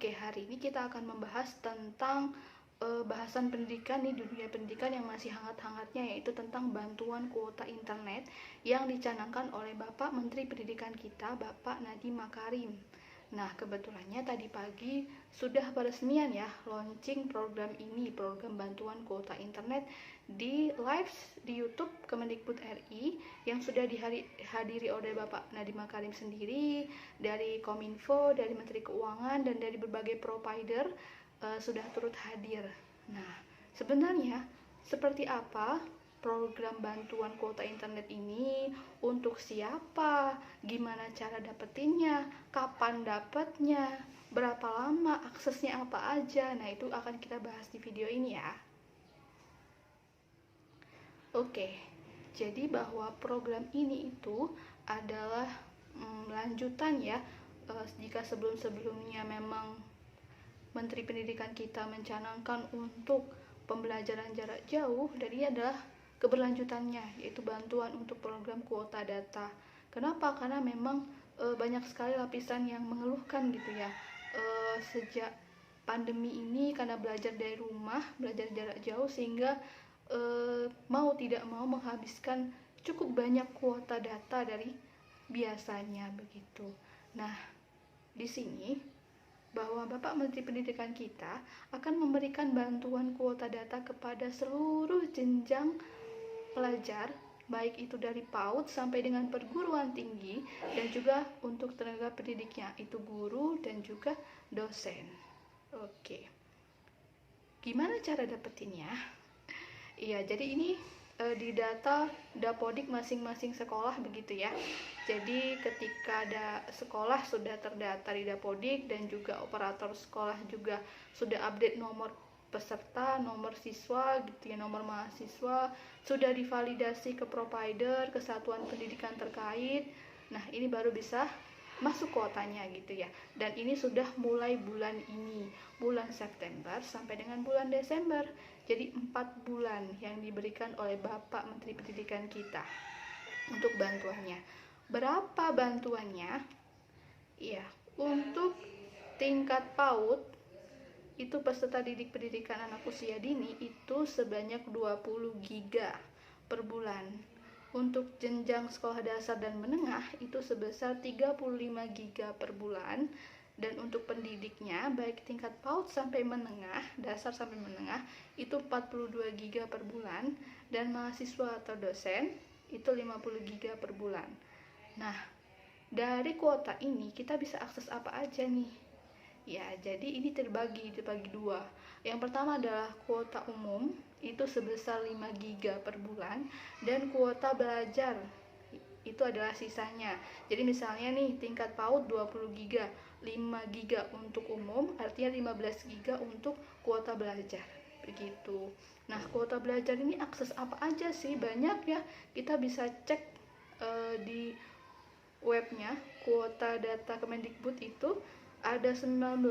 Oke, hari ini kita akan membahas tentang bahasan pendidikan nih, dunia pendidikan yang masih hangat-hangatnya, yaitu tentang bantuan kuota internet yang dicanangkan oleh Bapak Menteri Pendidikan kita, Bapak Nadiem Makarim. Nah, kebetulannya tadi pagi sudah peresmian ya launching program ini, program bantuan kuota internet di live di YouTube Kemendikbud RI yang sudah dihadiri oleh Bapak Nadiem Makarim sendiri, dari Kominfo, dari Menteri Keuangan, dan dari berbagai provider sudah turut hadir. Nah, sebenarnya seperti apa program bantuan kuota internet ini, untuk siapa, gimana cara dapetinnya, kapan dapatnya, berapa lama, aksesnya apa aja. Nah, itu akan kita bahas di video ini ya. Oke, jadi bahwa program ini itu adalah lanjutan ya, jika sebelum-sebelumnya memang Menteri Pendidikan kita mencanangkan untuk pembelajaran jarak jauh, dan ini adalah keberlanjutannya, yaitu bantuan untuk program kuota data. Kenapa? Karena memang banyak sekali lapisan yang mengeluhkan gitu ya, sejak pandemi ini, karena belajar dari rumah, belajar jarak jauh, sehingga mau tidak mau menghabiskan cukup banyak kuota data dari biasanya begitu. Nah, di sini bahwa Bapak Menteri Pendidikan kita akan memberikan bantuan kuota data kepada seluruh jenjang pelajar, baik itu dari PAUD sampai dengan perguruan tinggi, dan juga untuk tenaga pendidiknya, itu guru dan juga dosen. Oke, gimana cara dapetinnya? Iya, jadi ini di data Dapodik masing-masing sekolah begitu ya. Jadi ketika ada sekolah sudah terdata di Dapodik, dan juga operator sekolah juga sudah update nomor peserta, nomor siswa gitu ya, nomor mahasiswa, sudah divalidasi ke provider, ke satuan pendidikan terkait. Nah, ini baru bisa masuk kuotanya gitu ya. Dan ini sudah mulai bulan ini, bulan September sampai dengan bulan Desember. Jadi 4 bulan yang diberikan oleh Bapak Menteri Pendidikan kita untuk bantuannya. Berapa bantuannya? Iya, untuk tingkat PAUD itu peserta didik pendidikan anak usia dini itu sebanyak 20 giga per bulan. Untuk jenjang sekolah dasar dan menengah itu sebesar 35 giga per bulan. Dan untuk pendidiknya, baik tingkat PAUD sampai menengah, dasar sampai menengah, itu 42 giga per bulan. Dan mahasiswa atau dosen itu 50 giga per bulan. Nah, dari kuota ini kita bisa akses apa aja nih? Ya, jadi ini terbagi dua. Yang pertama adalah kuota umum, itu sebesar 5 giga per bulan, dan kuota belajar itu adalah sisanya. Jadi misalnya nih, tingkat PAUD 20 giga, 5 giga untuk umum, artinya 15 giga untuk kuota belajar. Begitu. Nah, kuota belajar ini akses apa aja sih? Banyak ya. Kita bisa cek di webnya, kuota data Kemendikbud itu ada 19,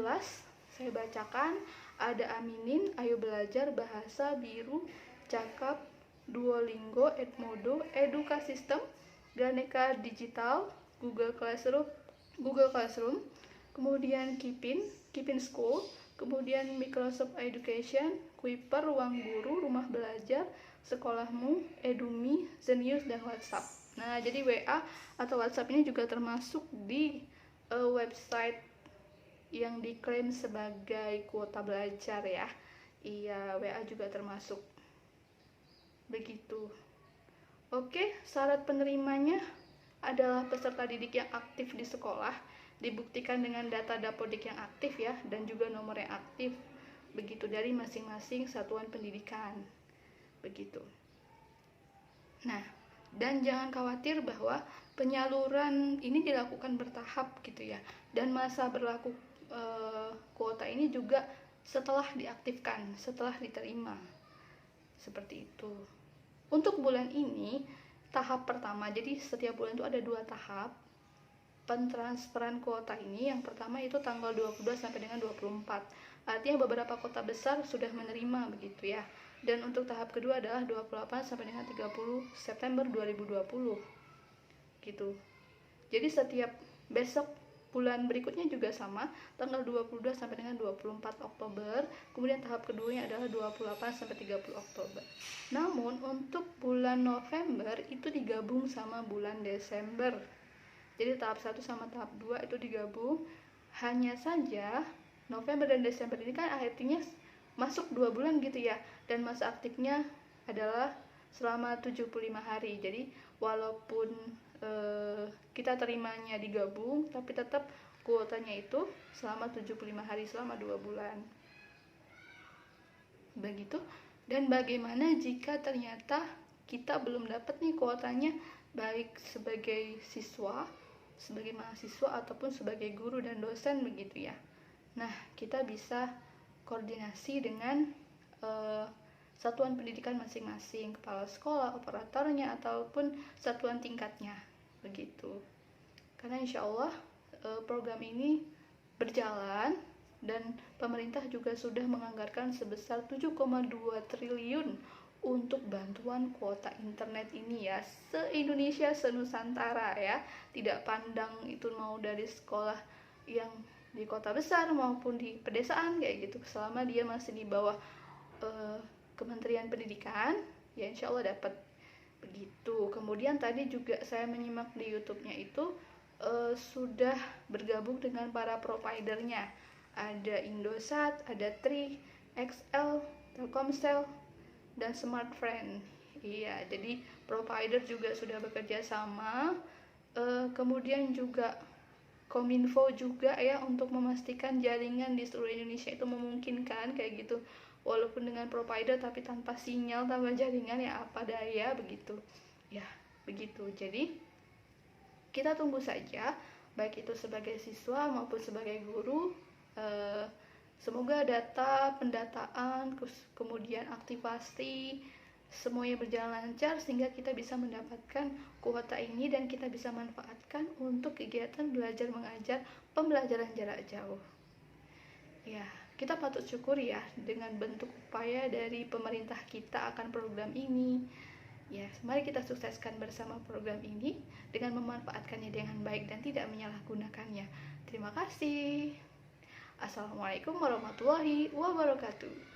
saya bacakan, ada Aminin, Ayo Belajar, Bahasa, Biru, Cakap, Duolingo, Edmodo, Edukasistem, Ganeka Digital, Google Classroom, kemudian Kipin School, kemudian Microsoft Education, Kuiper, Ruang Guru, Rumah Belajar, Sekolahmu, Edumi, Zenius, dan WhatsApp. Nah, jadi WA atau WhatsApp ini juga termasuk di website yang diklaim sebagai kuota belajar ya. Iya, WA juga termasuk. Begitu. Oke, syarat penerimanya adalah peserta didik yang aktif di sekolah, dibuktikan dengan data Dapodik yang aktif ya, dan juga nomor yang aktif, begitu, dari masing-masing satuan pendidikan. Begitu. Nah, dan jangan khawatir bahwa penyaluran ini dilakukan bertahap gitu ya, dan masa berlaku kuota ini juga setelah diaktifkan, setelah diterima. Seperti itu. Untuk bulan ini, tahap pertama, jadi setiap bulan itu ada 2 tahap pentransferan kuota ini. Yang pertama itu tanggal 22 sampai dengan 24. Artinya beberapa kota besar sudah menerima begitu ya. Dan untuk tahap kedua adalah 28 sampai dengan 30 September 2020. Gitu. Jadi setiap besok bulan berikutnya juga sama, tanggal 22 sampai dengan 24 Oktober. Kemudian tahap keduanya adalah 28 sampai 30 Oktober. Namun untuk bulan November itu digabung sama bulan Desember. Jadi tahap 1 sama tahap 2 itu digabung. Hanya saja November dan Desember ini kan artinya masuk 2 bulan gitu ya. Dan masa aktifnya adalah selama 75 hari. Jadi walaupun kita terimanya digabung, tapi tetap kuotanya itu selama 75 hari, selama 2 bulan. Begitu. Dan bagaimana jika ternyata kita belum dapat nih kuotanya, baik sebagai siswa, sebagai mahasiswa, ataupun sebagai guru dan dosen begitu ya. Nah, kita bisa koordinasi dengan satuan pendidikan masing-masing, kepala sekolah, operatornya, ataupun satuan tingkatnya begitu. Karena insya Allah program ini berjalan dan pemerintah juga sudah menganggarkan sebesar 7,2 triliun untuk bantuan kuota internet ini ya, se-Indonesia, se-Nusantara ya. Tidak pandang itu mau dari sekolah yang di kota besar maupun di pedesaan kayak gitu, selama dia masih di bawah Kementerian Pendidikan ya insya Allah dapat begitu. Kemudian tadi juga saya menyimak di YouTube-nya itu sudah bergabung dengan para providernya. Ada Indosat, ada Tri, XL, Telkomsel, dan Smartfren. Iya, jadi provider juga sudah bekerja sama. Kemudian juga Kominfo juga ya, untuk memastikan jaringan di seluruh Indonesia itu memungkinkan kayak gitu. Walaupun dengan provider tapi tanpa sinyal, tanpa jaringan ya apa daya begitu. Ya, begitu. Jadi kita tunggu saja, baik itu sebagai siswa maupun sebagai guru. Semoga data pendataan, kemudian aktivasi semuanya berjalan lancar sehingga kita bisa mendapatkan kuota ini dan kita bisa manfaatkan untuk kegiatan belajar mengajar, pembelajaran jarak jauh. Ya, kita patut syukuri ya dengan bentuk upaya dari pemerintah kita akan program ini. Ya, mari kita sukseskan bersama program ini dengan memanfaatkannya dengan baik dan tidak menyalahgunakannya. Terima kasih. Assalamualaikum warahmatullahi wabarakatuh.